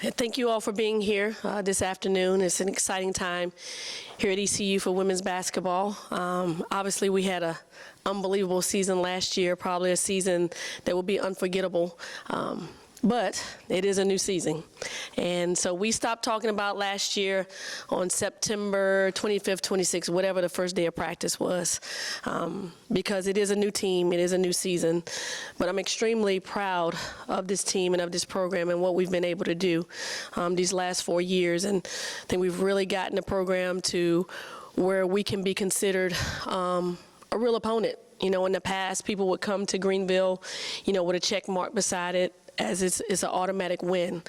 Thank you all for being here this afternoon. It's an exciting time here at ECU for women's basketball. Obviously, we had an unbelievable season last year, probably a season that will be unforgettable. But it is a new season. And so we stopped talking about last year on September 25th, 26th, whatever the first day of practice was, because it is a new team, it is a new season. But I'm extremely proud of this team and of this program and what we've been able to do these last 4 years. And I think we've really gotten the program to where we can be considered a real opponent. You know, in the past, people would come to Greenville, you know, with a check mark beside it, as it's an automatic win.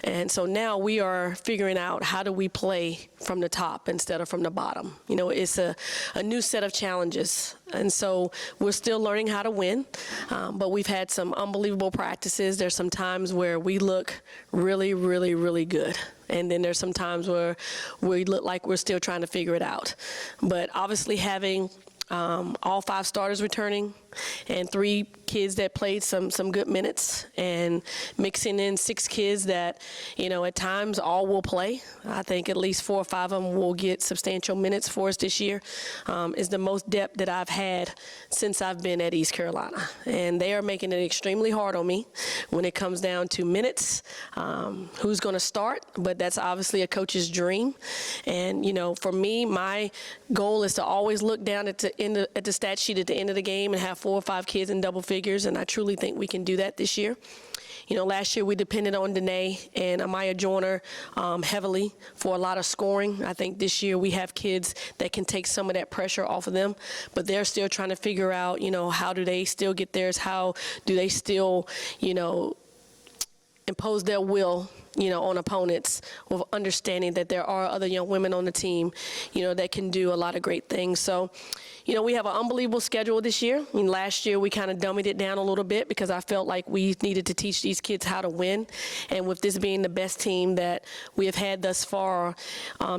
And so now we are figuring out how do we play from the top instead of from the bottom. You know, it's a new set of challenges. And so we're still learning how to win, but we've had some unbelievable practices. There's some times where we look really, really, really good. And then there's some times where we look like we're still trying to figure it out. But obviously having all 5 starters returning and 3 kids that played some good minutes, and mixing in 6 kids that, you know, at times all will play. I think at least 4 or 5 of them will get substantial minutes for us this year, is the most depth that I've had since I've been at East Carolina. And they are making it extremely hard on me when it comes down to minutes, who's going to start, but that's obviously a coach's dream. And, you know, for me, my goal is to always look down at the stat sheet at the end of the game and have 4 or 5 kids in double figures, and I truly think we can do that this year. You know, last year we depended on Danae and Amaya Joyner heavily for a lot of scoring. I think this year we have kids that can take some of that pressure off of them, but they're still trying to figure out, you know, how do they still get theirs? How do they still, you know, impose their will, you know, on opponents, with understanding that there are other young women on the team, you know, that can do a lot of great things. So, you know, we have an unbelievable schedule this year. I mean, last year we kind of dummied it down a little bit because I felt like we needed to teach these kids how to win. And with this being the best team that we have had thus far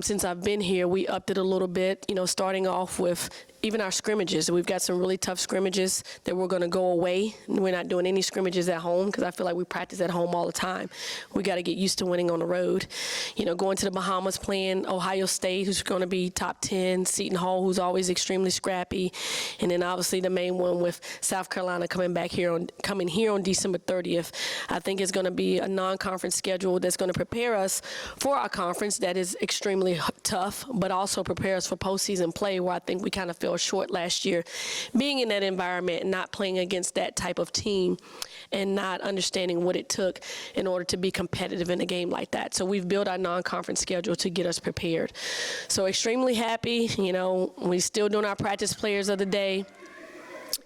since I've been here, we upped it a little bit, you know, starting off with even our scrimmages. We've got some really tough scrimmages that we're going to go away. We're not doing any scrimmages at home because I feel like we practice at home all the time. We got to get used to winning on the road. You know, going to the Bahamas, playing Ohio State, who's going to be top 10, Seton Hall, who's always extremely scrappy, and then obviously the main one with South Carolina coming here on December 30th. I think it's going to be a non-conference schedule that's going to prepare us for our conference that is extremely tough, but also prepare us for postseason play, where I think we kind of fell short last year, being in that environment and not playing against that type of team and not understanding what it took in order to be competitive in a game like that. So we've built our non-conference schedule to get us prepared. So extremely happy. You know, we're still doing our practice players of the day.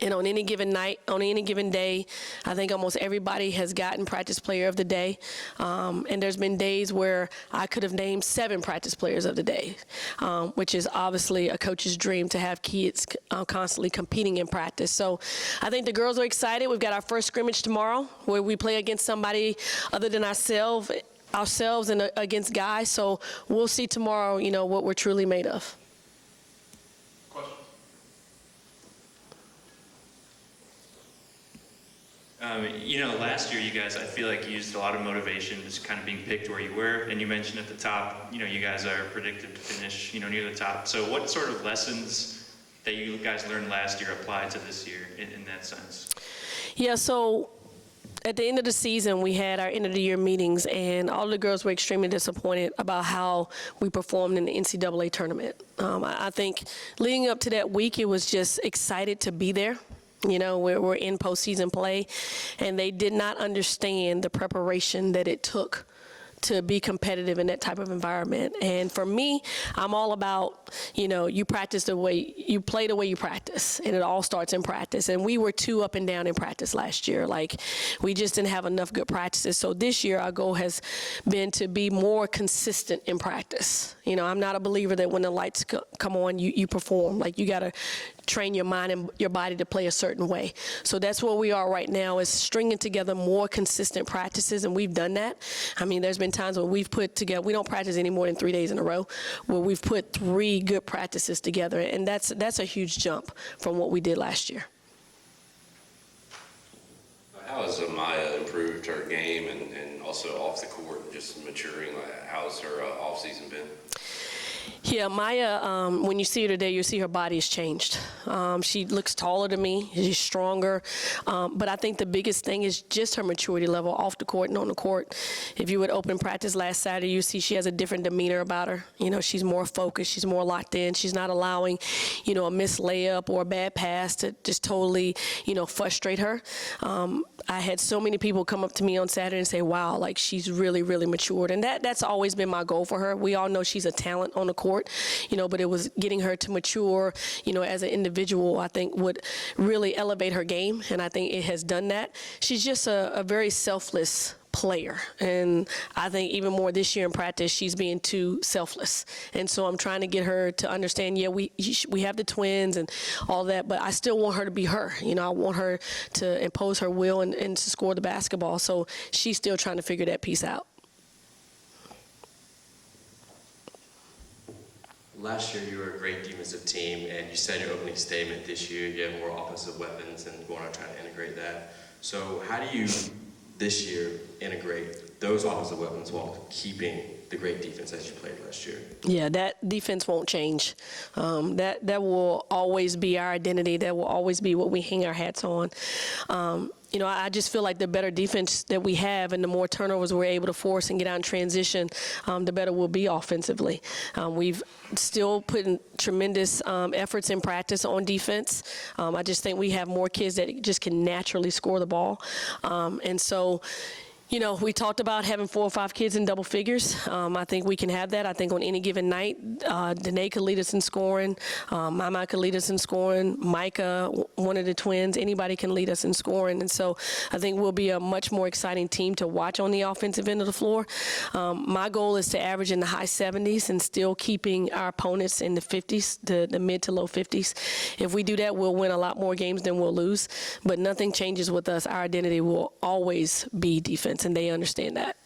And on any given night, on any given day, I think almost everybody has gotten practice player of the day. And there's been days where I could have named 7 practice players of the day, which is obviously a coach's dream to have kids constantly competing in practice. So I think the girls are excited. We've got our first scrimmage tomorrow where we play against somebody other than ourselves and against guys. So we'll see tomorrow, you know, what we're truly made of. You know, last year you guys, I feel like, used a lot of motivation just kind of being picked where you were, and you mentioned at the top, you know, you guys are predicted to finish, you know, near the top. So what sort of lessons that you guys learned last year apply to this year in that sense? Yeah, so at the end of the season, we had our end of the year meetings, and all the girls were extremely disappointed about how we performed in the NCAA tournament. I think leading up to that week, it was just excited to be there. You know, we're in postseason play, and they did not understand the preparation that it took to be competitive in that type of environment. And for me, I'm all about, you know, you practice the way, you play the way you practice, and it all starts in practice. And we were too up and down in practice last year. Like, we just didn't have enough good practices. So this year, our goal has been to be more consistent in practice. You know, I'm not a believer that when the lights come on, you perform. Like, you got to train your mind and your body to play a certain way. So that's where we are right now, is stringing together more consistent practices, and we've done that. I mean, there's been times where we've put together, we don't practice any more than 3 days in a row, where we've put 3 good practices together, and that's a huge jump from what we did last year. How has Amaya improved her game and also off the court? just maturing? Like, how's her off-season been? Yeah, Maya, when you see her today, you'll see her body has changed. She looks taller to me. She's stronger. But I think the biggest thing is just her maturity level off the court and on the court. If you would open practice last Saturday, you see she has a different demeanor about her. You know, she's more focused. She's more locked in. She's not allowing, you know, a missed layup or a bad pass to just totally, you know, frustrate her. I had so many people come up to me on Saturday and say, wow, like she's really, really matured. And that's always been my goal for her. We all know she's a talent on the court, you know, but it was getting her to mature, you know, as an individual, I think would really elevate her game. And I think it has done that. She's just a very selfless player. And I think even more this year in practice, she's being too selfless. And so I'm trying to get her to understand, yeah, we have the twins and all that, but I still want her to be her. You know, I want her to impose her will and to score the basketball. So she's still trying to figure that piece out. Last year, you were a great defensive team, and you said in your opening statement this year you have more offensive weapons and going on trying to integrate that. So how do you, this year, integrate those offensive weapons while keeping the great defense that you played last year? Yeah, that defense won't change. That will always be our identity. That will always be what we hang our hats on. You know, I just feel like the better defense that we have and the more turnovers we're able to force and get out in transition, the better we'll be offensively. We've still put in tremendous efforts in practice on defense. I just think we have more kids that just can naturally score the ball. And so, you know, we talked about having 4 or 5 kids in double figures. I think we can have that. I think on any given night, Danae could lead us in scoring. Mama could lead us in scoring. Micah, one of the twins, anybody can lead us in scoring. And so I think we'll be a much more exciting team to watch on the offensive end of the floor. My goal is to average in the high 70s and still keeping our opponents in the 50s, the mid to low 50s. If we do that, we'll win a lot more games than we'll lose. But nothing changes with us. Our identity will always be defense, and they understand that.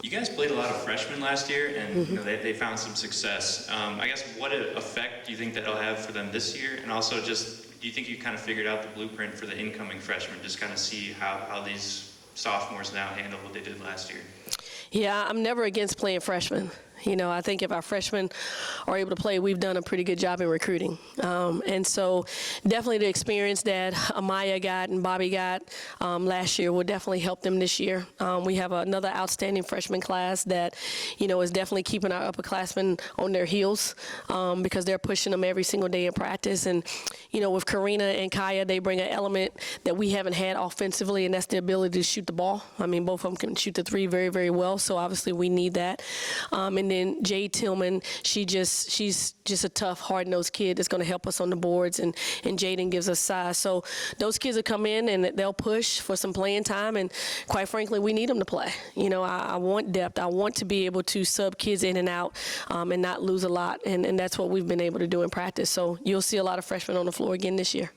You guys played a lot of freshmen last year, and you know, they found some success. I guess what effect do you think that'll have for them this year? And also, just do you think you kind of figured out the blueprint for the incoming freshmen? Just kind of see how these sophomores now handle what they did last year. Yeah, I'm never against playing freshmen. You know, I think if our freshmen are able to play, we've done a pretty good job in recruiting. And so definitely the experience that Amaya got and Bobby got last year will definitely help them this year. We have another outstanding freshman class that, you know, is definitely keeping our upperclassmen on their heels because they're pushing them every single day in practice. And, you know, with Karina and Kaya, they bring an element that we haven't had offensively, and that's the ability to shoot the ball. I mean, both of them can shoot the three very, very well, so obviously we need that. And then Jade Tillman, she's just a tough, hard-nosed kid that's going to help us on the boards, and Jaden gives us size. So those kids will come in and they'll push for some playing time, and quite frankly, we need them to play. You know, I want depth. I want to be able to sub kids in and out and not lose a lot, and that's what we've been able to do in practice. So you'll see a lot of freshmen on the floor again this year.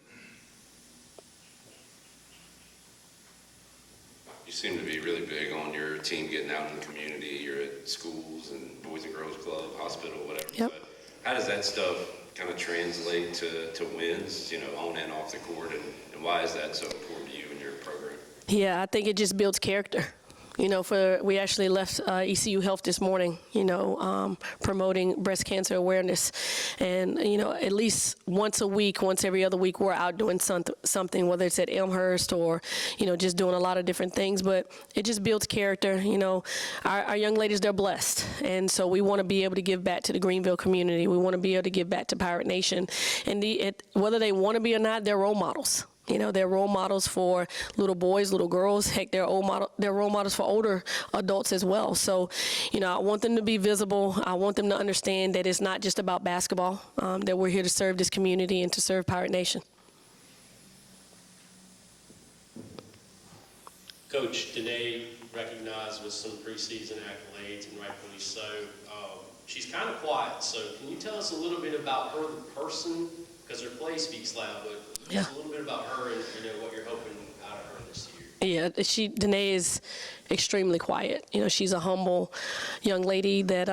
You seem to be really big on your team getting out in the community. You're at schools and Boys and Girls Club, hospital, whatever. Yep. But how does that stuff kind of translate to wins, you know, on and off the court, and why is that so important to you and your program? Yeah, I think it just builds character. You know, we actually left ECU Health this morning, you know, promoting breast cancer awareness. And, you know, at least once a week, once every other week, we're out doing something, whether it's at Elmhurst or, you know, just doing a lot of different things. But it just builds character. You know, our young ladies, they're blessed. And so we want to be able to give back to the Greenville community. We want to be able to give back to Pirate Nation. And whether they want to be or not, they're role models. You know, they're role models for little boys, little girls. Heck, they're role models for older adults as well. So, you know, I want them to be visible. I want them to understand that it's not just about basketball, that we're here to serve this community and to serve Pirate Nation. Coach, Danae recognized with some preseason accolades, and rightfully so. She's kind of quiet, so can you tell us a little bit about her, the person? Because her play speaks loud, but just a little bit about her and, you know, what you're hoping out of her this year. Yeah, Danae is extremely quiet. You know, she's a humble young lady that,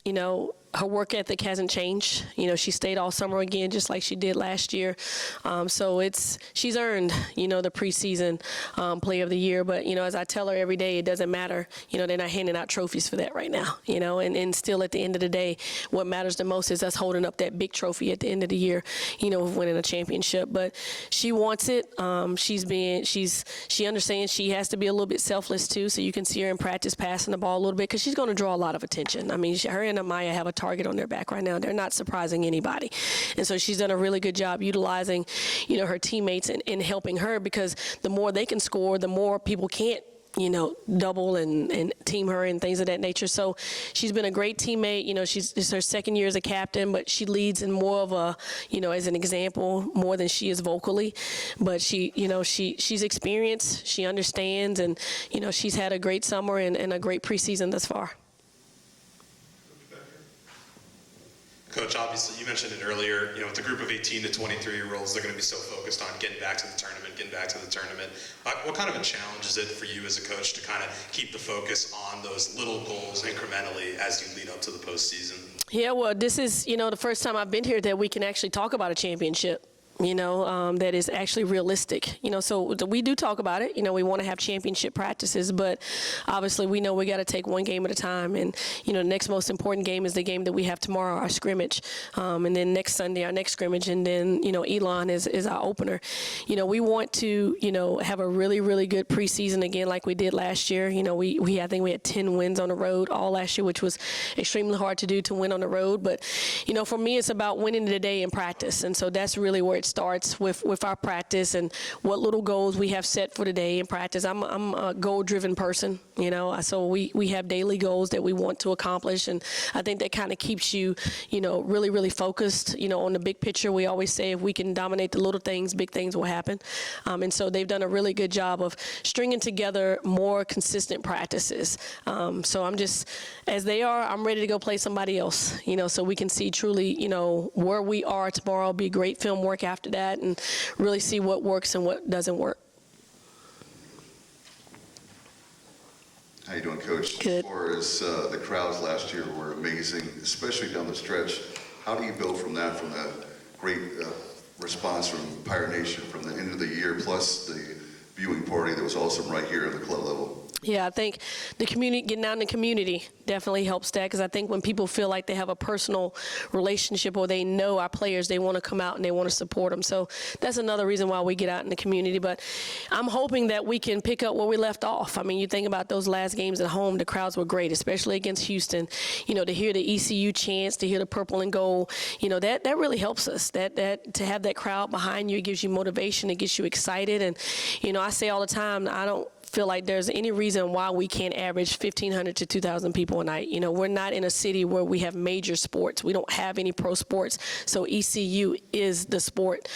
you know, her work ethic hasn't changed. She stayed all summer again, just like she did last year. So she's earned, the preseason Player of the Year. But, as I tell her every day, it doesn't matter. They're not handing out trophies for that right now, and still at the end of the day, what matters the most is us holding up that big trophy at the end of the year, of winning a championship. But she wants it. She understands she has to be a little bit selfless too, so you can see her in practice passing the ball a little bit because she's going to draw a lot of attention. I mean, her and Amaya have a target on their back right now. They're not surprising anybody. And so she's done a really good job utilizing, her teammates and helping her, because the more they can score, the more people can't, double and team her and things of that nature. So she's been a great teammate. It's her second year as a captain, but she leads in more of a, as an example, more than she is vocally. But she's experienced, she understands, and, she's had a great summer and a great preseason thus far. Coach, obviously, you mentioned it earlier, with the group of 18 to 23-year-olds, they're going to be so focused on getting back to the tournament. What kind of a challenge is it for you as a coach to kind of keep the focus on those little goals incrementally as you lead up to the postseason? Yeah, well, this is, the first time I've been here that we can actually talk about a championship. That is actually realistic. So we do talk about it. We want to have championship practices, but obviously we know we got to take one game at a time. And, the next most important game is the game that we have tomorrow, our scrimmage. And then next Sunday, our next scrimmage. And then, Elon is our opener. We want to, have a really, really good preseason again like we did last year. I think we had 10 wins on the road all last year, which was extremely hard to do, to win on the road. But, for me, it's about winning the day in practice. And so that's really where it starts with our practice and what little goals we have set for the day in practice. I'm a goal-driven person, so we have daily goals that we want to accomplish, and I think that kind of keeps you, really, really focused, on the big picture. We always say if we can dominate the little things, big things will happen, and so they've done a really good job of stringing together more consistent practices. So I'm just, as they are, I'm ready to go play somebody else, so we can see truly, where we are tomorrow. Be great film work after that, and really see what works and what doesn't work. How you doing, Coach? Good. As far as the crowds last year were amazing, especially down the stretch. How do you build from that great response from Pirate Nation from the end of the year, plus the viewing party that was awesome right here at the club level? Yeah, I think the community, getting out in the community definitely helps that, because I think when people feel like they have a personal relationship or they know our players, they want to come out and they want to support them. So that's another reason why we get out in the community. But I'm hoping that we can pick up where we left off. I mean, you think about those last games at home, the crowds were great, especially against Houston. To hear the ECU chants, to hear the purple and gold, that really helps us. That to have that crowd behind you, it gives you motivation, it gets you excited. And, I say all the time, I don't feel like there's any reason why we can't average 1,500 to 2,000 people a night. We're not in a city where we have major sports. We don't have any pro sports. So ECU is the sport.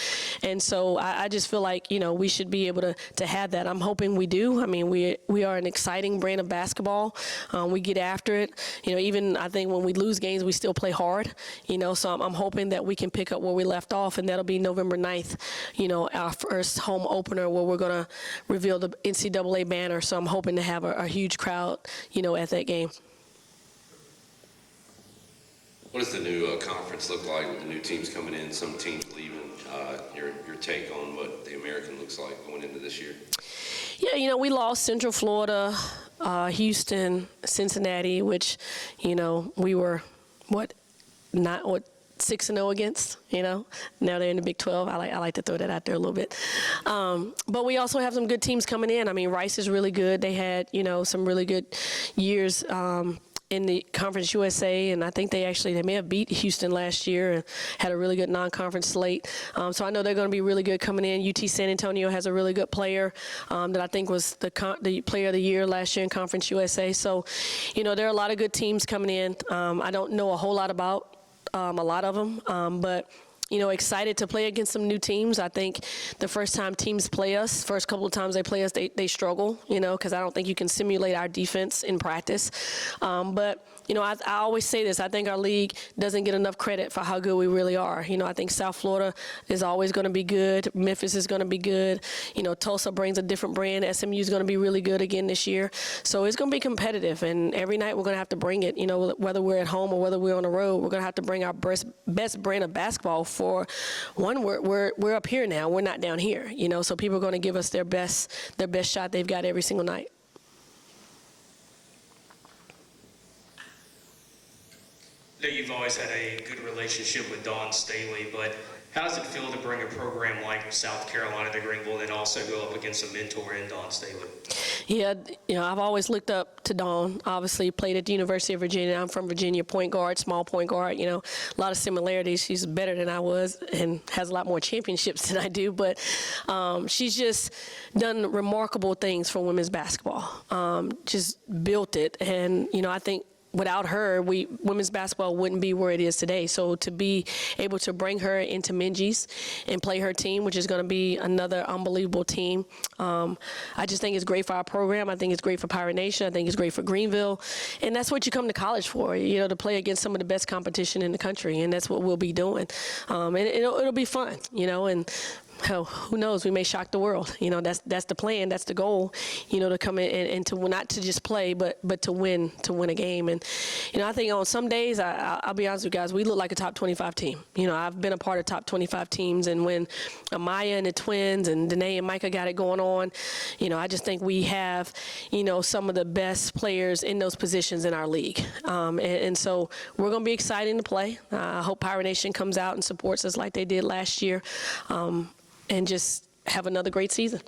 And so I just feel like, we should be able to have that. I'm hoping we do. I mean, we are an exciting brand of basketball. We get after it. Even I think when we lose games, we still play hard. So I'm hoping that we can pick up where we left off, and that'll be November 9th, our first home opener, where we're going to reveal the NCAA banner. So I'm hoping to have a huge crowd, at that game. What does the new conference look like with the new teams coming in, some teams leaving? Your take on what the American looks like going into this year? Yeah, we lost Central Florida, Houston, Cincinnati, which, we were, 6-0 against, Now they're in the Big 12. I like to throw that out there a little bit. But we also have some good teams coming in. I mean, Rice is really good. They had, some really good years in the Conference USA, and I think they may have beat Houston last year and had a really good non-conference slate. So I know they're going to be really good coming in. UT San Antonio has a really good player that I think was the player of the year last year in Conference USA. So, there are a lot of good teams coming in. I don't know a whole lot about a lot of them, but excited to play against some new teams. I think the first time teams play us, first couple of times they play us, they struggle, because I don't think you can simulate our defense in practice. But I always say this. I think our league doesn't get enough credit for how good we really are. I think South Florida is always going to be good. Memphis is going to be good. Tulsa brings a different brand. SMU is going to be really good again this year. So it's going to be competitive, and every night we're going to have to bring it. Whether we're at home or whether we're on the road, we're going to have to bring our best brand of basketball. For one, we're up here now. We're not down here. So people are going to give us their best shot they've got every single night. I know you've always had a good relationship with Dawn Staley, but how does it feel to bring a program like South Carolina to Greenville and also go up against a mentor in Dawn Staley? Yeah, I've always looked up to Dawn. Obviously, played at the University of Virginia. I'm from Virginia, point guard, small point guard. A lot of similarities. She's better than I was and has a lot more championships than I do. But she's just done remarkable things for women's basketball. Just built it, and I think without her, women's basketball wouldn't be where it is today. So to be able to bring her into Minji's and play her team, which is going to be another unbelievable team, I just think it's great for our program. I think it's great for Pirate Nation. I think it's great for Greenville. And that's what you come to college for, to play against some of the best competition in the country. And that's what we'll be doing. And it'll be fun, and hell, who knows? We may shock the world. That's the plan. That's the goal. To come in and to not to just play, but to win a game. And I think on some days, I'll be honest with you guys, we look like a top 25 team. I've been a part of top 25 teams, and when Amaya and the twins and Danae and Micah got it going on, I just think we have some of the best players in those positions in our league. And so we're going to be exciting to play. I hope Pirate Nation comes out and supports us like they did last year. And just have another great season.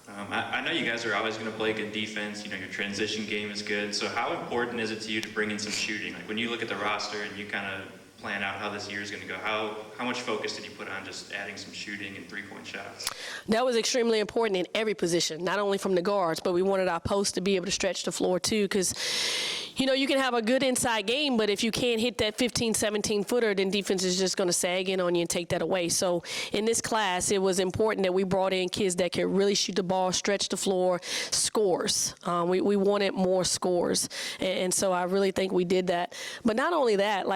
I know you guys are always going to play good defense. Your transition game is good. So how important is it to you to bring in some shooting? Like when you look at the roster and you kind of plan out how this year is going to go, how much focus did you put on just adding some shooting and three-point shots? That was extremely important in every position, not only from the guards, but we wanted our posts to be able to stretch the floor too, because you can have a good inside game, but if you can't hit that 15, 17-footer, then defense is just going to sag in on you and take that away. So in this class, it was important that we brought in kids that could really shoot the ball, stretch the floor, scores. We wanted more scores, and so I really think we did that. But not only that,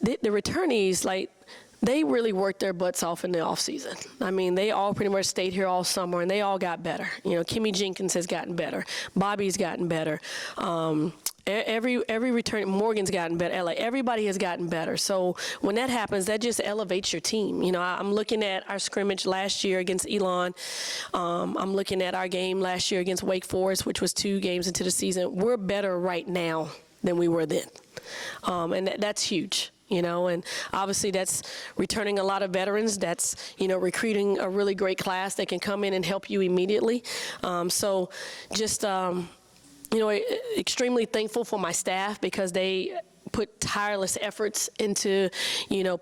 the returnees, they really worked their butts off in the offseason. I mean, they all pretty much stayed here all summer, and they all got better. Kimmy Jenkins has gotten better. Bobby's gotten better. Every return, Morgan's gotten better. Everybody has gotten better. So when that happens, that just elevates your team. I'm looking at our scrimmage last year against Elon. I'm looking at our game last year against Wake Forest, which was 2 games into the season. We're better right now than we were then. And that's huge. And obviously that's returning a lot of veterans. That's, recruiting a really great class that can come in and help you immediately. So just, extremely thankful for my staff because they put tireless efforts into,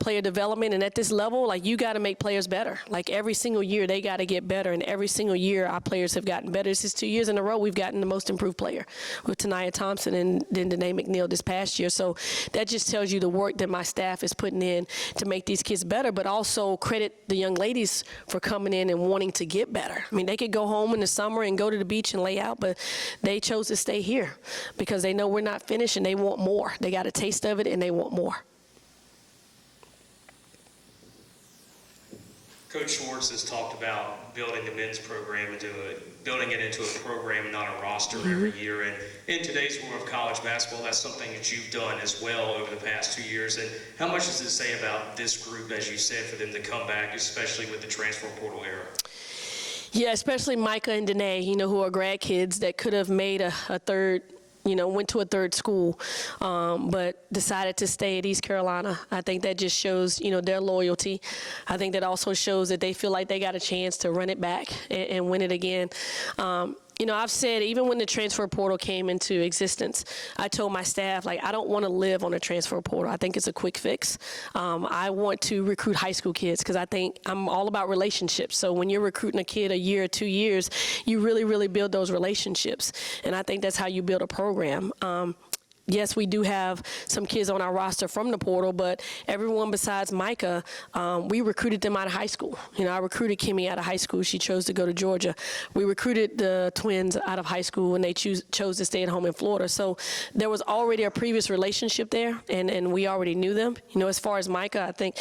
player development. And at this level, you got to make players better. Every single year, they got to get better. And every single year, our players have gotten better. This is 2 years in a row we've gotten the most improved player with Tanaya Thompson and then Danae McNeill this past year. So that just tells you the work that my staff is putting in to make these kids better, but also credit the young ladies for coming in and wanting to get better. I mean, they could go home in the summer and go to the beach and lay out, but they chose to stay here because they know we're not finished and they want more. They got to taste of it and they want more. Coach Schwartz has talked about building the men's program building it into a program and not a roster every year. And in today's world of college basketball, that's something that you've done as well over the past 2 years. And how much does it say about this group, as you said, for them to come back, especially with the transfer portal era? Yeah, especially Micah and Danae, who are grad kids that could have made a third, went to a third school, but decided to stay at East Carolina. I think that just shows, their loyalty. I think that also shows that they feel like they got a chance to run it back and win it again. I've said, even when the transfer portal came into existence, I told my staff, I don't want to live on a transfer portal. I think it's a quick fix. I want to recruit high school kids because I think I'm all about relationships. So when you're recruiting a kid a year or 2 years, you really, really build those relationships. And I think that's how you build a program. yes, we do have some kids on our roster from the portal, but everyone besides Micah, we recruited them out of high school. You know, I recruited Kimmy out of high school. She chose to go to Georgia. We recruited the twins out of high school when they chose to stay at home in Florida. So there was already a previous relationship there, and we already knew them. You know, as far as Micah, I think,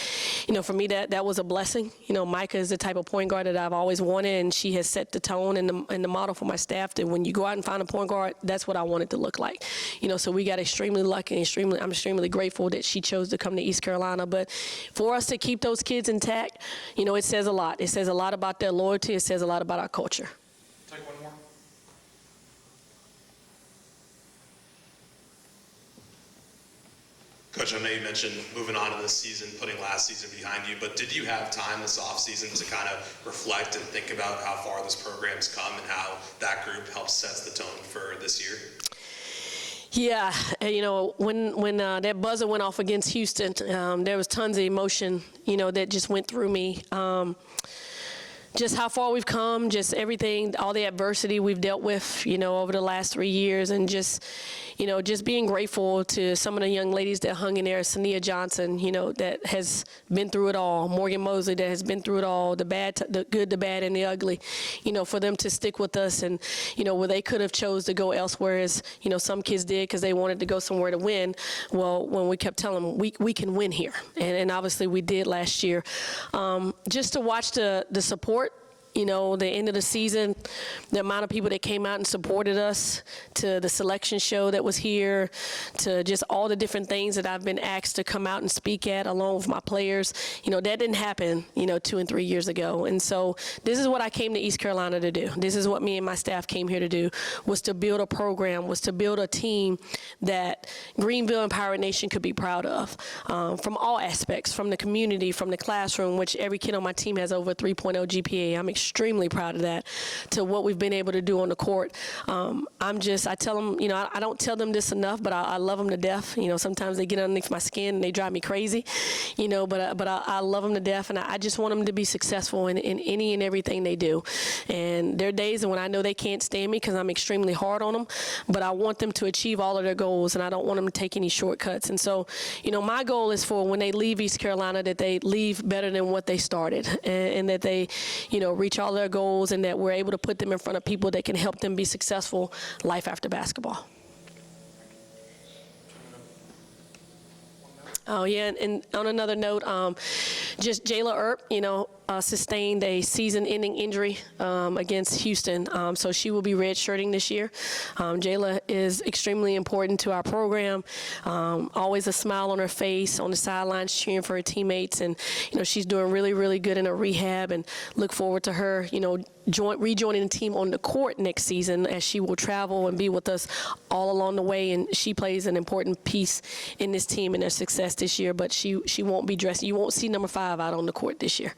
you know, for me that was a blessing. You know, Micah is the type of point guard that I've always wanted, and she has set the tone and the model for my staff that when you go out and find a point guard, that's what I want it to look like. You know, so we got extremely lucky and I'm extremely grateful that she chose to come to East Carolina. But for us to keep those kids intact, you know, it says a lot. It says a lot about their loyalty. It says a lot about our culture. Take one more. Coach, I know you mentioned moving on to this season, putting last season behind you, but did you have time this offseason to kind of reflect and think about how far this program's come and how that group helps sets the tone for this year? Yeah, you know, when that buzzer went off against Houston, there was tons of emotion, you know, that just went through me. Just how far we've come, just everything, all the adversity we've dealt with, you know, over the last 3 years, and just, you know, just being grateful to some of the young ladies that hung in there. Sania Johnson, you know, that has been through it all. Morgan Mosley, that has been through it all, the bad, the good, the bad, and the ugly. You know, for them to stick with us, and, you know, where they could have chose to go elsewhere, as, you know, some kids did because they wanted to go somewhere to win. Well, when we kept telling them we can win here, and obviously we did last year. Just to watch the support. You know, the end of the season, the amount of people that came out and supported us, to the selection show that was here, to just all the different things that I've been asked to come out and speak at along with my players, you know, that didn't happen, you know, 2 and 3 years ago. And so this is what I came to East Carolina to do. This is what me and my staff came here to do, was to build a program, was to build a team that Greenville and Pirate Nation could be proud of, from all aspects, from the community, from the classroom, which every kid on my team has over 3.0 GPA. I'm extremely proud of that, to what we've been able to do on the court. I tell them, you know, I don't tell them this enough, but I love them to death. You know, sometimes they get underneath my skin and they drive me crazy, you know, but I love them to death, and I just want them to be successful in any and everything they do. And there are days when I know they can't stand me because I'm extremely hard on them, but I want them to achieve all of their goals, and I don't want them to take any shortcuts. And so, you know, my goal is for when they leave East Carolina, that they leave better than what they started, and that they, you know, reach all their goals, and that we're able to put them in front of people that can help them be successful life after basketball. Oh, yeah, and on another note, just Jayla Earp, you know, sustained a season-ending injury against Houston, so she will be redshirting this year. Jayla is extremely important to our program, always a smile on her face, on the sidelines cheering for her teammates, and, you know, she's doing really, really good in her rehab, and look forward to her, you know, rejoining the team on the court next season, as she will travel and be with us all along the way, and she plays an important piece in this team and their success this year, but she won't be dressed. You won't see number 5 out on the court this year.